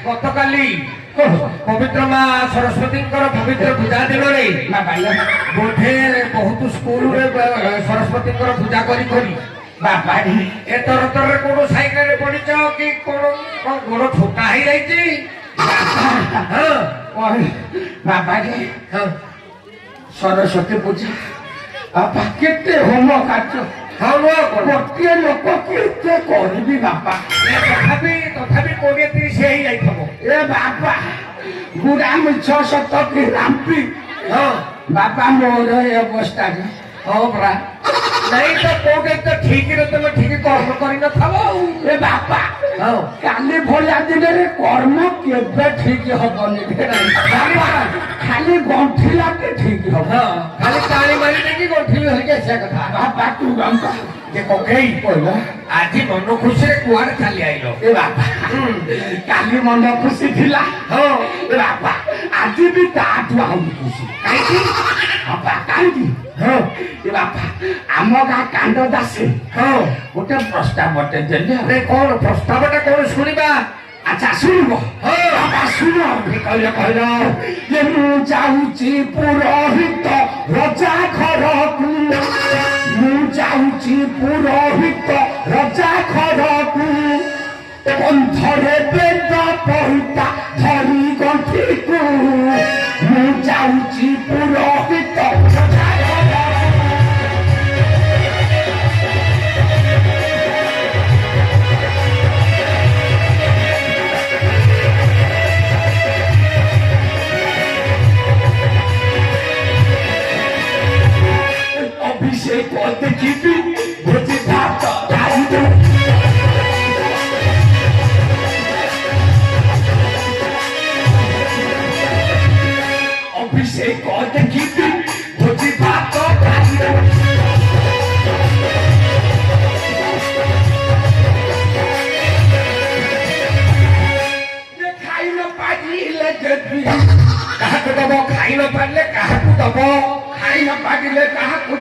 गतकाली पवित्र माँ सरस्वती पवित्र पूजा दिन बोधे बहुत स्कूल सरस्वती पूजा करी बाबा ए तर तर कौन साइकिल पड़ी कि गोड़ छोटा ही रही बाबा सरस्वती पूजा बाबा केते होम कार्य गोटे लोक केते करी बाबा तथापि 20-30 ही जाइए ए बाबा गुड़ा मिछ सत कि राम्पी बाबा मोर अवस्था हाँ परा नहीं तो कोटे तो ठीक रे तुम ठीक कर्म करी न थाबो ए बाबा काली भलिया दिन रे कर्म केबे ठीक हबनी बाबा खाली गंठिला के ठीक हब खाली ताली मारी देखी गंठिली हो के से कथा बाबा तू गंगा जे कोकेई कहला आज मन खुशी रे कुआर चली आइलो ए बाबा काली मन खुशी थिला हो ए बाबा आज भी ताठू हम खुशी काई बाबा काई हो ए बाबा आम गाँ कांड दासे हाँ गोटे प्रस्ताव बटे देले कौन प्रस्तावटा कौन शुणा अच्छा शुणब बाबा शुण कहल ये मु जाऊची पुरोहित रजा घर मु जाऊची पुरोहित रजा घर कंठरे वेद पढ़िता धरी गंठी को मु जाऊची पुरोहित रजा अभिषेक देखी